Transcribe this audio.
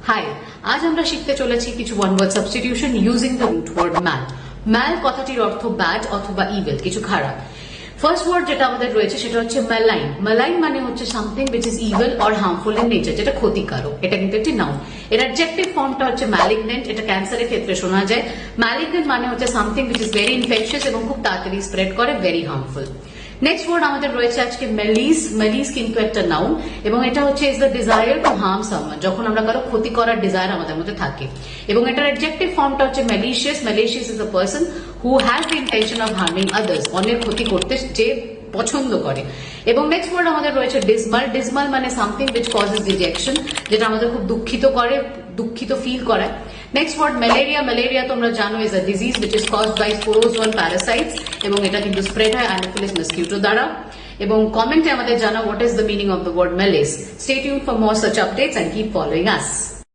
High, আজ আমরা শিখতে চলেছি কিছু one word substitution using the root word mal. Mal কথাটির অর্থ ব্যাড অথবা ইভিল, কিছু খারাপ। ফার্স্ট ওয়ার্ড যেটা আমাদের রয়েছে সেটা হচ্ছে ম্যালাইন। ম্যালাইন মানে হচ্ছে something which is evil or harmful in nature, যেটা ক্ষতিকারক। এটা কিন্তু একটি নাউন। এর অ্যাডজেক্টিভ ফর্মটা হচ্ছে ম্যালিগনেন্ট, এটা ক্যান্সারের ক্ষেত্রে শোনা যায়। ম্যালিগনেন্ট মানে হচ্ছে something which is very infectious এবং খুব তাড়াতাড়ি স্প্রেড করে, ভেরি হার্মফুল। নেক্সট ওয়ার্ড আমাদের রয়েছে আজকে মেলিস। মেলিস কিন্তু একটা নাউন এবং এটা হচ্ছে is the desire to harm someone, যখন আমরা কারো ক্ষতি করার ডিজায়ার আমাদের মধ্যে থাকে। এবং এটার অ্যাডজেক্টিভ ফর্মটা হচ্ছে malicious. Malicious is a person who has the intention of harming others, অন্যের ক্ষতি করতে যে পছন্দ করে। এবং নেক্সট ওয়ার্ড আমাদের রয়েছে ডিসমাল। ডিসমাল মানে সামথিং উইচ কজেস ডিজেকশন, যেটা আমাদের খুব দুঃখিত করে, দুঃখিত ফিল করায়। Next word malaria. ম্যালেরিয়া তোমরা জানো is a disease which is caused by sporozoal parasites এবং এটা কিন্তু স্প্রেড হয় অ্যানোফিলিস মসকিউটো দ্বারা। এবং কমেন্টে আমাদের জানাও what is the meaning of the word malice. Stay tuned for more such updates and keep following us.